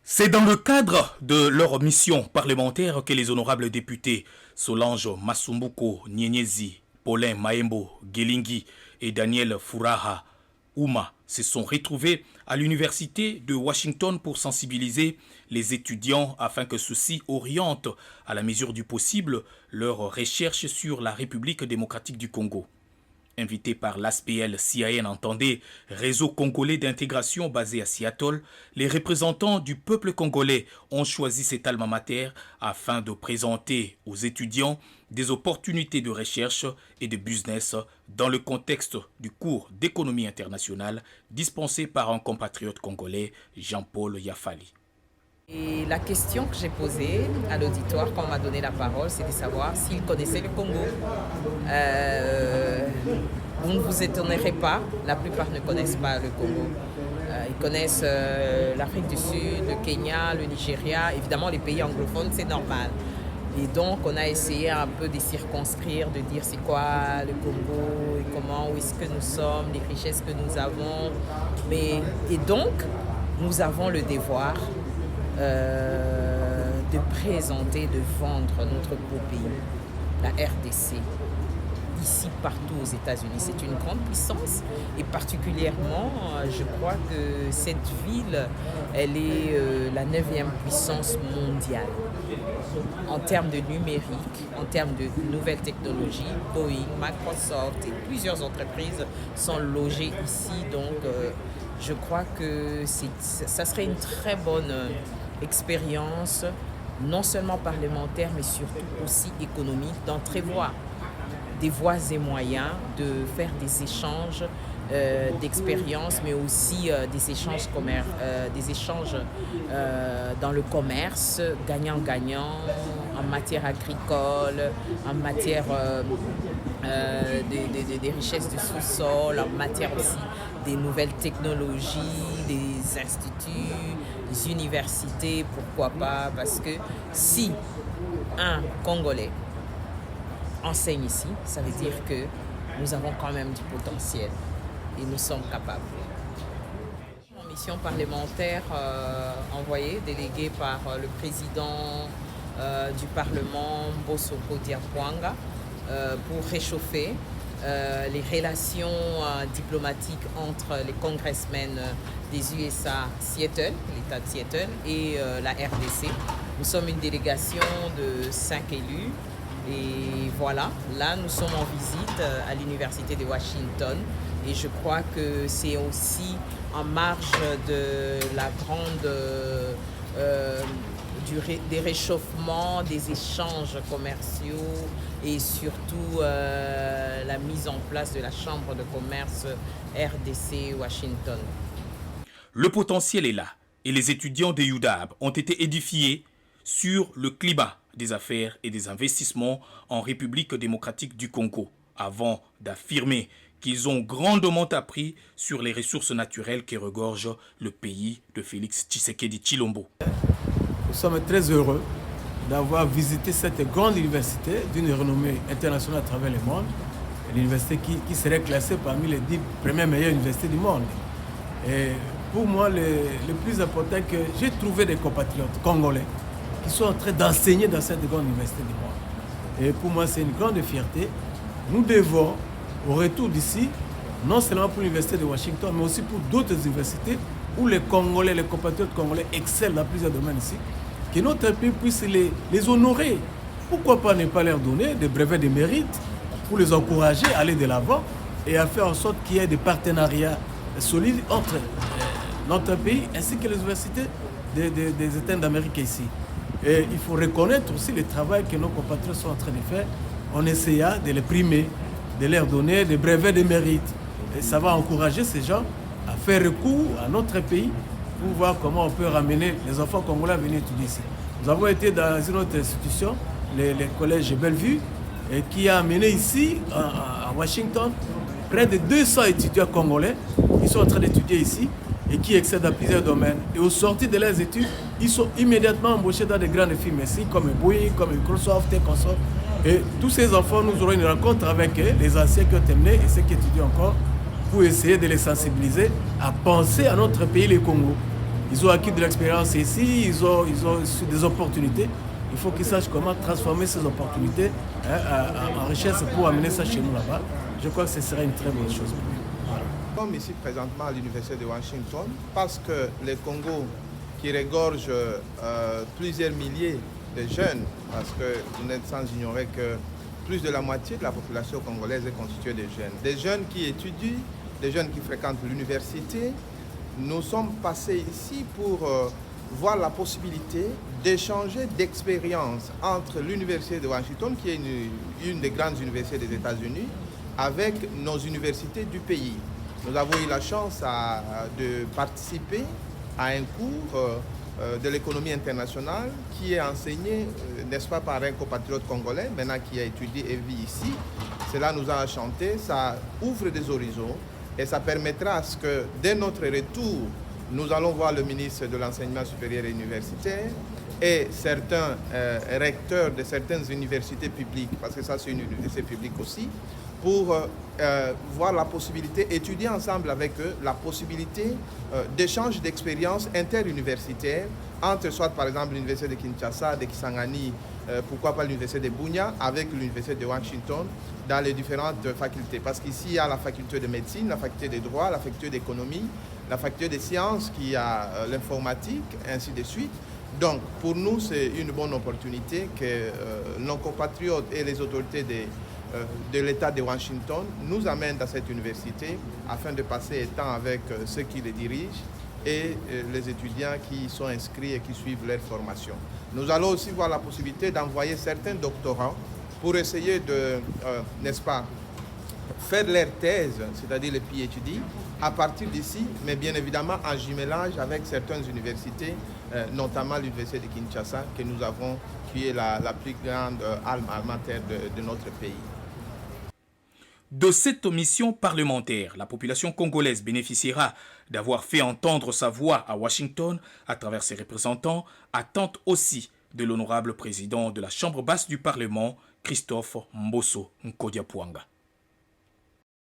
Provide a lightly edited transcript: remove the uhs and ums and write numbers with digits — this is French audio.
C'est dans le cadre de leur mission parlementaire que les honorables députés Solange Masumbuko Nyenyezi, Paulin Maembo Gelingi et Daniel Furaha Ouma se sont retrouvés à l'université de Washington pour sensibiliser les étudiants afin que ceux-ci orientent à la mesure du possible leurs recherches sur la République démocratique du Congo. Invité par l'ASPL-CIN, entendez Réseau congolais d'intégration basé à Seattle, les représentants du peuple congolais ont choisi cet alma mater afin de présenter aux étudiants des opportunités de recherche et de business dans le contexte du cours d'économie internationale dispensé par un compatriote congolais, Jean-Paul Yafali. Et la question que j'ai posée à l'auditoire quand on m'a donné la parole, c'est de savoir s'ils connaissaient le Congo. Vous ne vous étonnerez pas, la plupart ne connaissent pas le Congo. Ils connaissent l'Afrique du Sud, le Kenya, le Nigeria, évidemment les pays anglophones, c'est normal. Et donc on a essayé un peu de circonscrire, de dire c'est quoi le Congo, et comment, où est-ce que nous sommes, les richesses que nous avons. Et donc nous avons le devoir de présenter, de vendre notre beau pays, la RDC, ici partout aux États-Unis. C'est une grande puissance et particulièrement, je crois que cette ville, elle est la 9e puissance mondiale. En termes de numérique, en termes de nouvelles technologies, Boeing, Microsoft et plusieurs entreprises sont logées ici. Donc, je crois que ça serait une très bonne expérience, non seulement parlementaire, mais surtout aussi économique, d'entrevoir des voies et moyens de faire des échanges d'expériences, mais aussi des échanges, dans le commerce, gagnant-gagnant, en matière agricole, en matière des richesses du sous-sol, en matière aussi des nouvelles technologies, des instituts, des universités, pourquoi pas, parce que si un Congolais enseigne ici, ça veut dire que nous avons quand même du potentiel et nous sommes capables. En mission parlementaire envoyée, déléguée par le président du Parlement, Bosoko Diakwanga, pour réchauffer les relations diplomatiques entre les congressmen des USA, Seattle, l'État de Seattle, et la RDC. Nous sommes une délégation de 5 élus. Et voilà, là nous sommes en visite à l'université de Washington et je crois que c'est aussi en marge de la grande des réchauffements, des échanges commerciaux et surtout la mise en place de la Chambre de commerce RDC Washington. Le potentiel est là et les étudiants de UDAB ont été édifiés sur le climat des affaires et des investissements en République démocratique du Congo, avant d'affirmer qu'ils ont grandement appris sur les ressources naturelles qui regorgent le pays de Félix Tshisekedi Tshilombo. Nous sommes très heureux d'avoir visité cette grande université d'une renommée internationale à travers le monde, l'université qui serait classée parmi les 10 premières meilleures universités du monde. Et pour moi, le plus important, que j'ai trouvé des compatriotes congolais qui sont en train d'enseigner dans cette grande université du monde. Et pour moi, c'est une grande fierté. Nous devons, au retour d'ici, non seulement pour l'université de Washington, mais aussi pour d'autres universités où les Congolais, les compatriotes congolais excellent dans plusieurs domaines ici, que notre pays puisse les honorer. Pourquoi pas ne pas leur donner des brevets de mérite pour les encourager à aller de l'avant et à faire en sorte qu'il y ait des partenariats solides entre notre pays ainsi que les universités des États d'Amérique ici. Et il faut reconnaître aussi le travail que nos compatriotes sont en train de faire en essayant de les primer, de leur donner des brevets de mérite. Et ça va encourager ces gens à faire recours à notre pays pour voir comment on peut ramener les enfants congolais à venir étudier ici. Nous avons été dans une autre institution, les collèges Bellevue, et qui a amené ici, à Washington, près de 200 étudiants congolais qui sont en train d'étudier ici et qui excellent dans plusieurs domaines. Et au sortir de leurs études, ils sont immédiatement embauchés dans des grandes firmes ici, comme Boeing, comme Microsoft et consorts. Et tous ces enfants, nous aurons une rencontre avec eux, les anciens qui ont terminé et ceux qui étudient encore, pour essayer de les sensibiliser à penser à notre pays, le Congo. Ils ont acquis de l'expérience ici, ils ont eu des opportunités. Il faut qu'ils sachent comment transformer ces opportunités en richesse pour amener ça chez nous là-bas. Je crois que ce serait une très bonne chose. Voilà. Comme ici présentement à l'Université de Washington, parce que le Congo, qui regorge plusieurs milliers de jeunes, parce que vous n'êtes sans ignorer que plus de la moitié de la population congolaise est constituée de jeunes. Des jeunes qui étudient, des jeunes qui fréquentent l'université. Nous sommes passés ici pour voir la possibilité d'échanger d'expériences entre l'Université de Washington, qui est une des grandes universités des États-Unis, avec nos universités du pays. Nous avons eu la chance de participer à un cours de l'économie internationale qui est enseigné, n'est-ce pas, par un compatriote congolais, maintenant qui a étudié et vit ici. Cela nous a enchantés, ça ouvre des horizons et ça permettra à ce que, dès notre retour, nous allons voir le ministre de l'Enseignement supérieur et universitaire et certains recteurs de certaines universités publiques, parce que ça c'est une université publique aussi, pour voir la possibilité, étudier ensemble avec eux la possibilité d'échange d'expériences interuniversitaires entre soit par exemple l'université de Kinshasa, de Kisangani, pourquoi pas l'université de Bunia avec l'université de Washington dans les différentes facultés. Parce qu'ici il y a la faculté de médecine, la faculté de droit, la faculté d'économie, la faculté des sciences qui a l'informatique, ainsi de suite. Donc pour nous c'est une bonne opportunité que nos compatriotes et les autorités de l'État de Washington nous amènent dans cette université afin de passer un temps avec ceux qui les dirigent et les étudiants qui sont inscrits et qui suivent leur formation. Nous allons aussi voir la possibilité d'envoyer certains doctorants pour essayer de, n'est-ce pas, faire leur thèse, c'est-à-dire le PhD, à partir d'ici, mais bien évidemment en jumelage avec certaines universités, notamment l'université de Kinshasa, que nous avons, qui est la plus grande alma mater de notre pays. De cette mission parlementaire, la population congolaise bénéficiera d'avoir fait entendre sa voix à Washington à travers ses représentants, attente aussi de l'honorable président de la Chambre basse du Parlement, Christophe Mbosso Nkodiapouanga.